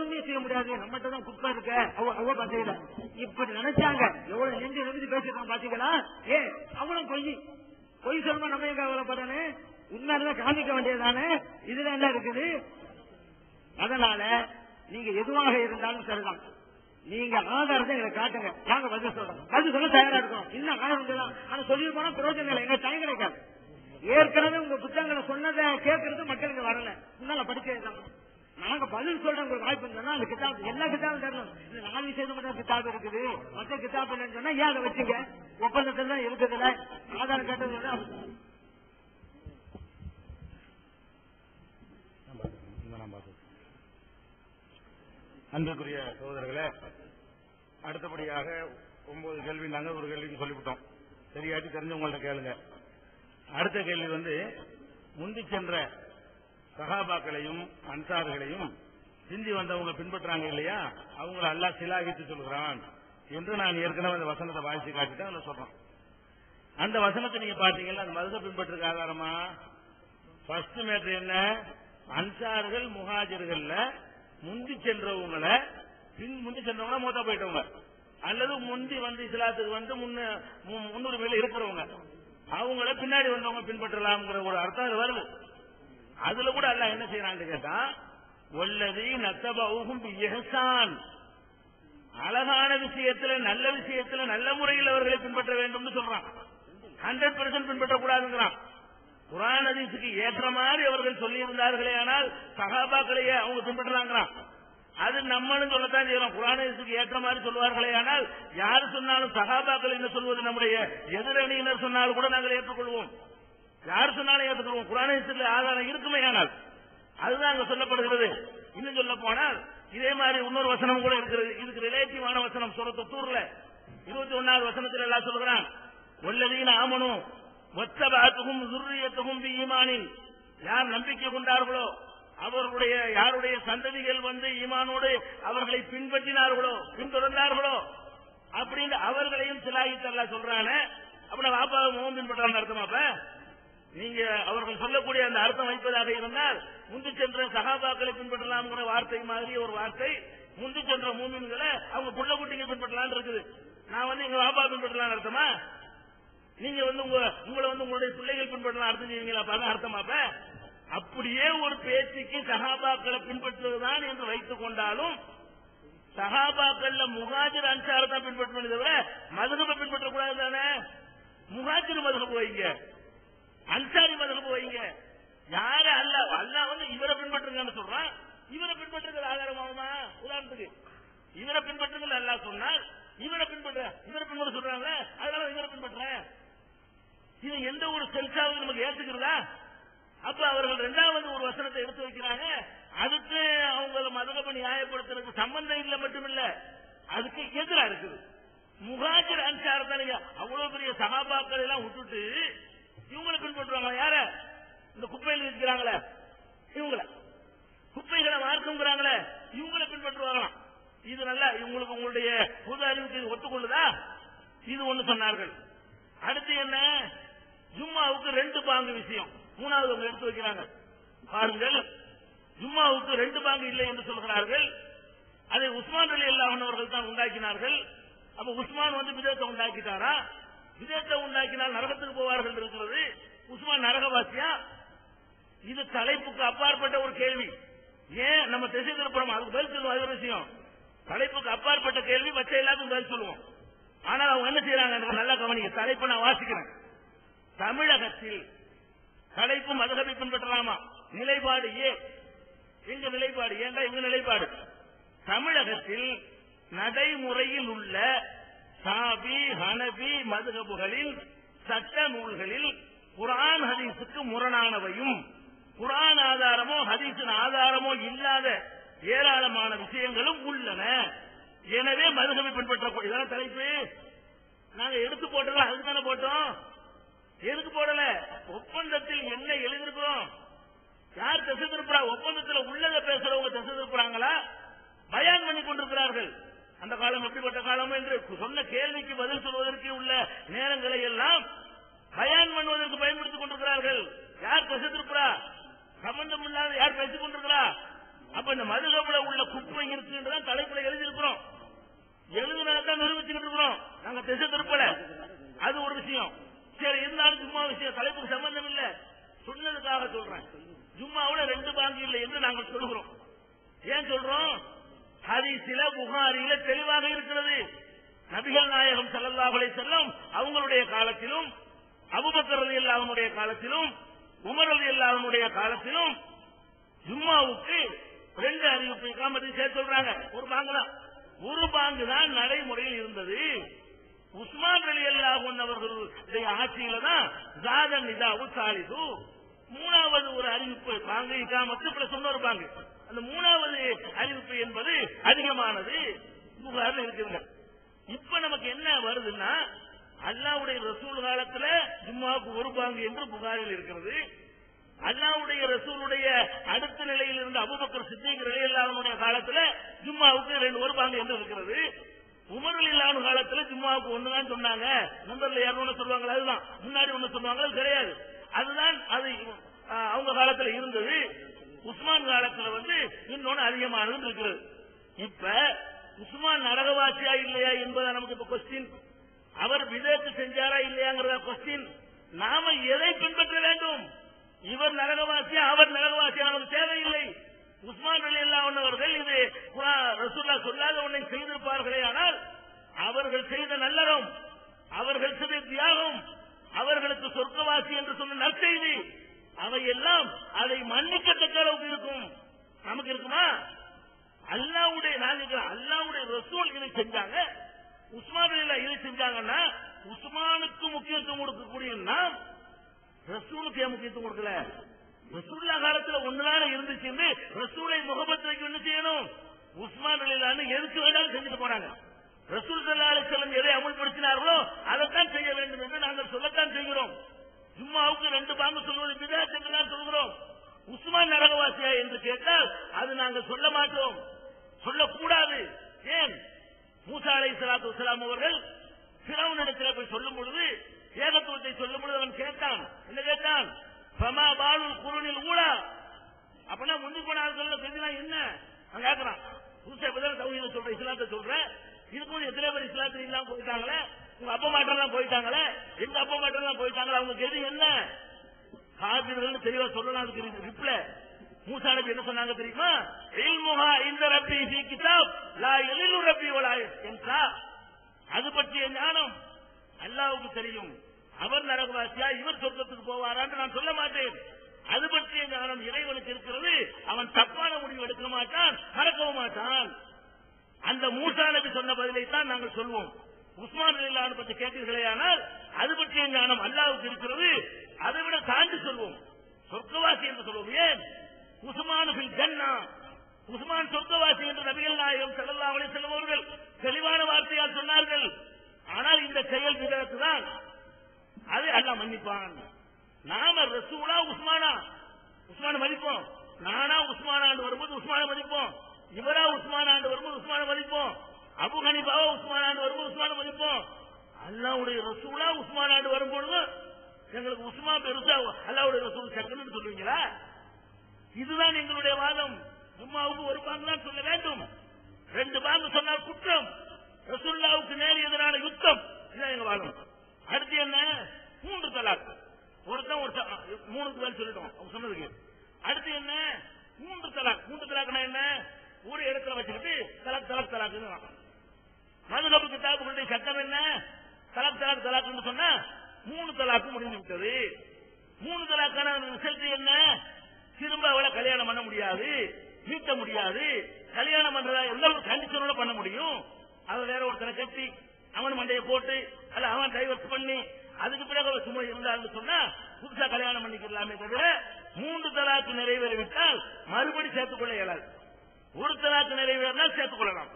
ஒண்ணுமே செய்ய முடியாது, நம்மகிட்ட தான் குப்பை இருக்க அவ பசையில இப்படி நினைச்சாங்க. எவ்வளவு நெஞ்சு நிமிந்து பேசிட்டான் பாத்தீங்களா? அவனும் பொய் சொல்லுமா நம்ம எங்க கவலைப்படணும்? உண்மையில காமிக்க வேண்டியதானே. இதுல என்ன இருக்குது? அதனால நீங்க எதுவாக இருந்தாலும் சரிதான், நீங்க ஆதாரத்தை எங்களை காட்டுங்க, நாங்க பதில் சொல்றோம். பதில் சொல்ல தயாரா இருக்கோம். இன்னும் ஆதாரம் ஆனா சொல்லி போனா பிரயோஜனம் இல்லை, எங்க டைம் கிடைக்காது. ஏற்கனவே உங்க புத்தகங்களை சொன்னதை கேட்கறது மக்களுக்கு வரல, முன்னால படிச்சதுதான். நாங்க பதில் சொல்ற உங்களுக்கு வாய்ப்பு இருந்தோம்னா அந்த கிதாப் எல்லா கிதாபும் தரணும். இந்த 4 விஷயத்து மட்டும் கிதாப் இருக்குது, மற்ற கிதாப் இல்லைன்னு சொன்னா ஏன் அதை வச்சுங்க? ஒப்பந்தத்தில் தான் இருக்குதுல்ல, ஆதாரம் கேட்டது. அன்புக்குரிய சகோதரர்களே, அடுத்தபடியாக 9 கேள்வி நாங்க ஒரு கேள்விக்கு சொல்லிவிட்டோம். சரியாச்சு தெரிஞ்சவங்கள்ட்ட கேளுங்க. அடுத்த கேள்வி முந்தி சென்ற சஹாபாக்களையும் அன்சார்களையும் சிந்தி வந்தவங்க பின்பற்றாங்க இல்லையா, அவங்களை அல்லாஹ் சிலாகித்து சொல்கிறான் என்று நான் ஏற்கனவே அந்த வசனத்தை வாசிச்சு காட்டிட்டு அதில் சொல்றோம். அந்த வசனத்தை நீங்க பாத்தீங்கன்னா அந்த மதுரை பின்பற்றுக்கு ஆதாரமா ஃபர்ஸ்ட் மேட்டர் என்ன? அன்சார்கள் முஹாஜிர்கள்ல முந்தி சென்றவங்களை மூத்தா போயிட்டவங்க அல்லது முந்தி இஸ்லாத்துக்கு முன்னுரிமையில இருக்கிறவங்க, அவங்கள பின்னாடி வந்தவங்க பின்பற்றலாம்ங்கிற ஒரு அர்த்தம் வருது. அதுல கூட அல்லாஹ் என்ன செய்யறான்னு கேட்டா, வல்லதி நத்தபஹும் பிஇஹ்சான், அழகான விஷயத்துல நல்ல விஷயத்துல நல்ல முறையில் அவர்களை பின்பற்ற வேண்டும் சொல்றான். 100% பின்பற்றக்கூடாதுங்கிறான். குர்ஆன் ஹதீஸுக்கு ஏற்ற மாதிரி அவர்கள் சொல்லி இருந்தார்களே ஆனால் சஹாபாக்களையே அவங்க பின்பற்றலாங்கிறான். அது நம்மளும் சொல்லத்தான் செய்யறோம். குர்ஆன் ஹதீஸுக்கு ஏற்ற மாதிரி சொல்வார்களே ஆனால் யாரு சொன்னாலும் சஹாபாக்கள் என்ன சொல்வது, நம்முடைய எதிரணியினர் சொன்னாலும் கூட நாங்கள் ஏற்றுக்கொள்வோம். யார் சொன்னாலும் ஏற்றுக்கொள்வோம். குர்ஆன் ஹதீஸில் ஆதாரம் இருக்குமே ஆனால் அதுதான் அங்க சொல்லப்படுகிறது. இன்னும் சொல்ல போனால் இதே மாதிரி இன்னொரு வசனம் கூட இருக்கிறது. இதுக்கு ரிலேட்டிவான வசனம் சூரத்து தூர்ல 21வது வசனத்தில் எல்லாம் சொல்கிறான், வல்லதீன ஆமனு வத்தபஅத்துஹும் ذُرِّيَّتُهُم بِإِيمَانٍ, யார் நம்பிக்கை கொண்டார்களோ அவர்களுடைய யாருடைய சந்ததிகள் ஈமானோடு அவர்களை பின்பற்றினார்களோ பின்தொடர்ந்தார்களோ அப்படின்னு அவர்களையும் சிலாகித்து அல்லாஹ் சொல்றானே. அப்ப வாப்பா மோகம் பின்பற்றான்னு அர்த்தமாப்ப? நீங்க அவர்கள் சொல்லக்கூடிய அந்த அர்த்தம் வைப்பதாக இருந்தால் முந்தி சென்ற சஹாபாக்களை பின்பற்றலாம்ங்கிற வார்த்தை மாதிரி ஒரு வார்த்தை, முந்தி சென்ற மூமின்களை அவங்க புள்ள குட்டிங்க பின்பற்றலாம் இருக்குது. நான் எங்க வாப்பா பின்பற்றலாம் அர்த்தமா? நீங்க உங்களை உங்களுடைய பிள்ளைகள் பின்பற்றலாம் அர்த்தம் செய்வீங்களா? அர்த்தமாப்ப? அப்படியே ஒரு பேச்சுக்கு சஹாபாக்களை பின்பற்றுவதுதான் என்று வைத்துக் கொண்டாலும் சஹாபாக்கள்ல முஹாஜிர் அன்சார் தான் பின்பற்ற தவிர மதுஹபை பின்பற்றக்கூடாது தானே. முஹாஜிர் மதுஹப் வைங்க, அன்சாரி மதுஹப் வைங்க. யாரு அல்லாஹ் இவரை பின்பற்றுங்கன்னு சொல்றான், இவரை பின்பற்றுறது ஆதாரமாகுமா? உதாரணத்துக்கு இவரை பின்பற்றுங்கள் அல்லாஹ் சொன்னால் இவரை பின்பற்ற சொல்றாங்க, அதனால இவரை பின்பற்றேன். இது எந்த ஒரு சென்சாவது நமக்கு ஏற்றுக்கிறதா? அப்ப அவர்கள் 2வது ஒரு வசனத்தை எடுத்து வைக்கிறாங்க. அதுக்கு அவங்க மதுஹபை நியாயப்படுத்துறதுக்கு சம்பந்தம் இல்லை, மட்டுமில்ல அதுக்கு எதிராக இருக்குது. முஹாஜிர் அன்சார் தான் அவ்வளவு பெரிய சஹாபாக்கள் எல்லாம் விட்டுட்டு இவங்களை பின்பற்றுவாங்க. யார? இந்த குப்பையில் இருக்கிறாங்களே இவங்களை, குப்பைகளை மார்க்குங்கிறாங்களே இவங்களை பின்பற்றுவாங்களாம். இது நல்லா இவங்களுக்கு உங்களுடைய பொது அறிவுக்கு ஒத்துக்கொள்ளுதா? இது ஒண்ணு சொன்னார்கள். அடுத்து என்ன? ஜும்மாவுக்கு 2 பாங்கு விஷயம் 3வது எடுத்து வைக்கிறாங்க. பாருங்கள், ஜும்மாவுக்கு 2 பாங்கு இல்லை என்று சொல்கிறார்கள். அதை உஸ்மான் ரலியல்லாஹு அன்ஹு அவர்கள் தான் உண்டாக்கினார்கள். அப்ப உஸ்மான் பிதத்தை உண்டாக்கிட்டாரா? விதத்தை உண்டாக்கினால் நரகத்துக்கு போவார்கள் இருக்கிறது. உஸ்மான் நரகவாசியா? இது தலைப்புக்கு அப்பாற்பட்ட ஒரு கேள்வி. ஏன் நம்ம திசை திருப்புறோம்? அதுக்கு பதில் சொல்லுவோம். அது ஒரு விஷயம். தலைப்புக்கு அப்பாற்பட்ட கேள்வி மற்ற எல்லாத்துக்கும் பதில் சொல்லுவோம். ஆனால் அவங்க என்ன செய்யறாங்க? நல்லா கவனிக்க. தலைப்பு நான் வாசிக்கிறேன். தமிழகத்தில் தலைப்பு மதுஹபை பின்பற்றலாமா? நிலைப்பாடு எங்க நிலைப்பாடு? ஏண்டா எங்க நிலைப்பாடு? தமிழகத்தில் நடைமுறையில் உள்ள சாபி ஹனபி மதுஹபுகளில் சட்ட நூல்களில் குர்ஆன் ஹதீஸுக்கு முரணானவையும் குர்ஆன் ஆதாரமோ ஹதீஸின் ஆதாரமோ இல்லாத ஏராளமான விஷயங்களும் உள்ளன. எனவே மதுஹபை பின்பற்றக்கூடிய தலைப்பு நாங்க எடுத்து போட்டோம். அதுக்கு தானே போட்டோம். எதுக்கு போடல? ஒப்பந்தத்தில் என்ன எழுதிருக்கிறோம்? யார் திசை திருப்புறா? ஒப்பந்தத்தில் உள்ளத பேசுறவங்க திசை திருப்புறாங்களா? பயான் பண்ணி கொண்டிருக்கிறார்கள். அந்த காலம் எப்படிப்பட்ட காலம் என்று சொன்ன கேள்விக்கு பதில் சொல்வதற்கு உள்ள நேரங்களை எல்லாம் பயான் பண்ணுவதற்கு பயன்படுத்திக் கொண்டிருக்கிறார்கள். யார் திசை திருப்புறா? சம்பந்தம் இல்லாத யார் பேசிக் கொண்டிருக்கிறா? அப்ப இந்த மதுஹபுல உள்ள குப்பை தான் தலைப்புல எழுதியிருக்கிறோம், எழுதுனாதான் நிரூபிச்சுக்கிட்டு இருக்கிறோம். நாங்க திசை திருப்பல, அது ஒரு விஷயம். சரி, இருந்தாலும் ஜும்மா விஷயம் தலைப்புக்கு சம்பந்தம் இல்ல, சொன்னதுக்காக சொல்றேன். ஜும்மாவுல 2 பாங்கு இல்லை என்று நாங்கள் சொல்கிறோம். ஏன் சொல்றோம்? ஹதீஸில புகாரில தெளிவாக இருக்கிறது. நபிகள் நாயகம் ஸல்லல்லாஹு அலைஹி வஸல்லம் அவங்களுடைய காலத்திலும், அபூபக்கர் ரலியல்லாஹு அன்ஹுடைய காலத்திலும், உமர் ரலியல்லாஹு அன்ஹுடைய காலத்திலும் ஜும்மாவுக்கு 2 அறிவிப்பு இகாமத்தை சேர்த்து சொல்றாங்க. ஒரு பாங்கு தான், ஒரு பாங்கு தான் நடைமுறையில் இருந்தது. உஸ்மான் ரலியல்லாஹு அன்ஹு அவர்களுடைய ஆட்சியில தான் ஜாதன் நிதாவு சாலிது, 3வது ஒரு அறிவிப்பு பாங்கு இகாமத்து பிளஸ் இன்னொரு பாங்கு. அந்த 3வது அறிவிப்பு என்பது அதிகமானது புகாரில் இருக்குங்க. இப்ப நமக்கு என்ன வருதுன்னா, அல்லாஹ்வுடைய ரசூல் காலத்துல ஜும்மாவுக்கு ஒரு பாங்கு என்று புகாரில் இருக்கிறது. அல்லாஹ்வுடைய ரசூலுடைய அடுத்த நிலையில் இருந்த அபூபக்கர் சித்திக் ரலியல்லாஹு அன்ஹுடைய காலத்துல ஜும்மாவுக்கு ஒரு பாங்கு என்று இருக்கிறது. உமர் ரலியல்லாஹு அன்ஹு காலத்துல ஜும்மாவுக்கு ஒண்ணுதான் சொன்னாங்க. நம்பர்ல 200 சொல்லுவாங்க, அதுதான் முன்னாடி ஒண்ணு சொல்லுவாங்க, அது கிடையாது. அதுதான் அது அவங்க காலத்துல இருந்தது. உஸ்மான் காலத்துல இன்னொன்னு அதிகமானது இருக்கிறது. இப்ப உஸ்மான் நரகவாசியா இல்லையா என்பதா நமக்கு இப்ப கொஸ்டின். அவர் விதத்து செஞ்சாரா இல்லையாங்கிறதா கொஸ்டின். நாம எதை பின்பற்ற வேண்டும்? இவர் நரகவாசியா அவர் நரகவாசியா நமக்கு தேவையில்லை. உஸ்மான் ரலியல்லாஹு அன்ஹு அவர்கள் இது ரசூலுல்லாஹ் சொல்லாத ஒன்றை செய்திருப்பார்களே, ஆனால் அவர்கள் செய்த நல்லறம், அவர்கள் செய்த தியாகம், அவர்களுக்கு சொர்க்கவாசி என்று சொன்ன நற்செய்தி, அவையெல்லாம் அதை மன்னிக்கத்தக்க அளவுக்கு இருக்கும். நமக்கு இருக்குமா? அல்லாஹ்வுடைய அல்லாஹ்வுடைய ரசூல் இதை செஞ்சாங்க, உஸ்மான் ரலியல்லாஹு இதை செஞ்சாங்கன்னா உஸ்மானுக்கு முக்கியத்துவம் கொடுக்கக்கூடிய நாம் ரசூலுக்கு முக்கியத்துவம் கொடுக்கல. ரசூலுல்லாஹ் காலத்துல ஒன்றுதான இருந்துச்சு, ரசூலை முகபத் வைக்க என்ன செய்யணும்? உஸ்மான் ரலியல்லாஹு எதுக்கு வேண்டாலும் செஞ்சுட்டு போனாங்க. ரசூல் ஸல்லல்லாஹு அலைஹி வஸல்லம் எதை அமல்படுத்தினார்களோ அதைத்தான் செய்ய வேண்டும் என்று நாங்கள் சொல்லத்தான் செய்கிறோம். ஜும்மாவுக்கு 2 பாங்கு சொல்வது பிதஅத் என்று தான் சொல்கிறோம். உஸ்மான் நரகவாசியா என்று கேட்டால் அது நாங்கள் சொல்ல மாட்டோம், சொல்லக்கூடாது. ஏன்? மூசா அலைஹிஸ்ஸலாத்து வஸ்ஸலாம் அவர்கள் ஃபிரௌனிடத்தில் போய் சொல்லும் பொழுது, ஏகத்துவத்தை சொல்லும் பொழுது அவன் கேட்டான். என்ன கேட்டான்? ஃபமா பாலுல் குருனில் ஊலா, அப்பனா முந்தி போன ஆட்கள் செஞ்சலாம் என்ன அவன் கேட்கிறான். புதுசா இப்பதான் தௌஹீத சொல்ற, இஸ்லாத்தை சொல்ற, இதுக்கு எத்தனை பேர் இஸ்லாத்தில் இல்லாம போயிட்டாங்களே, உங்க அப்பா மாட்டெல்லாம் போயிட்டாங்களே, எங்க அப்பா மாட்டெல்லாம் போயிட்டாங்களே, அவங்க கெதி என்ன? காபிர்கள் தெளிவா சொல்லலாம். அதுக்கு ரிப்ளை மூசா நபி என்ன சொன்னாங்க தெரியுமா? இல்முஹா இந்த ரப்பி ஃபீ கிதாப் லா யலிலு ரப்பி வலா யன்சா, அது பற்றிய ஞானம் அல்லாஹ்வுக்கு தெரியும். அவர் நரகவாசியா இவர் சொர்க்கத்துக்கு போவாரான்னு நான் சொல்ல மாட்டேன். அது பற்றிய ஞானம் இறைவனுக்கு இருக்கிறது. அவன் தப்பான முடிவு எடுக்க மாட்டான், மறக்கவும் மாட்டான். அந்த மூசா நபி சொன்ன பதிலை தான் நாங்கள் சொல்வோம். உஸ்மான் ரலியல்லாஹு அன்ஹு பற்றி கேட்டீர்களே, ஆனால் அது பற்றிய ஞானம் அல்லாஹ்வுக்கு இருக்கிறது. அதை விட தாண்டி சொல்வோம், சொர்க்கவாசி என்று சொல்வோம். ஏன்? உஸ்மான் ஃபில் ஜன்னா, உஸ்மான் சொர்க்கவாசி என்று நபிகள் நாயகம் ஸல்லல்லாஹு அலைஹி வஸல்லம் அவர்கள் தெளிவான வார்த்தையால் சொன்னார்கள். ஆனால் இந்த செயல் விதத்து தான், அது அல்லாஹ் மன்னிப்பான். நாம ரசூலா உஸ்மானா? உஸ்மான மதிப்போம். நானா உஸ்மான் ஆண்டு வரும்போது உஸ்மான மதிப்போம். இவரா உஸ்மான் ஆண்டு வரும்போது உஸ்மான மதிப்போம். அபு ஹனீஃபாவா உஸ்மான் ஆண்டு வரும்போது உஸ்மான மதிப்போம். அல்லாஹ்வுடைய ரசூலா உஸ்மான் ஆண்டு வரும்போது எங்களுக்கு உஸ்மான் பெருசா, அல்லாஹ்வுடைய ரசூல் சக்கன்னு சொல்லுவீங்களா? இதுதான் எங்களுடைய வாதம். ஜும்மாவுக்கு ஒரு பாங்கு தான் சொல்ல வேண்டும், 2 பாங்கு சொன்னால் குற்றம், ரசூலுல்லாஹ்வுக்கு நேர் எதிரான யுத்தம். இதுதான் எங்க வாதம். அடுத்து என்ன? 3 தலாக். ஒருத்தன் 3க்கு மேல் சொல்லிட்டோம் அவங்க சொன்னதுக்கு. அடுத்து என்ன? 3 தலாக். 3 தலாக்னா என்ன? ஒரு இடத்துல வச்சுக்கிட்டு தலாக் தலாக் தலாக். மதுஹப் கிதாபுகளுடைய சட்டம் என்ன? தலாக் தலாக் தலாக் சொன்னா 3 தலாக்கு முடிந்து விட்டது. 3 தலாக்கான ரிசல்ட் என்ன? திரும்ப அவளை கல்யாணம் பண்ண முடியாது, மீட்ட முடியாது. கல்யாணம் பண்றதா எந்த ஒரு கண்டிஷனோட பண்ண முடியும்? அவன் வேற ஒருத்தனை கட்டி அவன் மண்டையை போட்டு அல்ல அவன் டைவர்ஸ் பண்ணி அதுக்கு பிறகு அவர் சும்மா இருந்தான்னு சொன்னா புதுசா கல்யாணம் பண்ணிக்கலாமே தவிர 3 தலாக்கு நிறைவேறிவிட்டால் மறுபடி சேர்த்துக் கொள்ள இயலாது. 1 தலாக்கு நிறைவேறினால் சேர்த்துக் கொள்ளலாம்,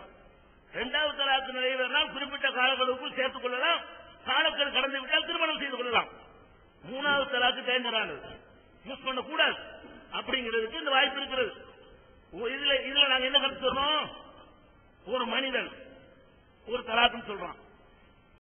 2வது தலாக்கு நிறைவேறினால் குறிப்பிட்ட காலங்களுக்குள் சேர்த்துக் கொள்ளலாம், காலங்கள் கடந்து விட்டால் திருமணம் செய்து கொள்ளலாம். 3வது தலாக்கு டேஞ்சரானது, யூஸ் பண்ணக்கூடாது அப்படிங்கிறதுக்கு இந்த வாய்ப்பு இருக்கிறது. இதுல நாங்க என்ன கருத்து சொல்றோம்? ஒரு மனிதன் ஒரு தலாக்குன்னு சொல்றான்,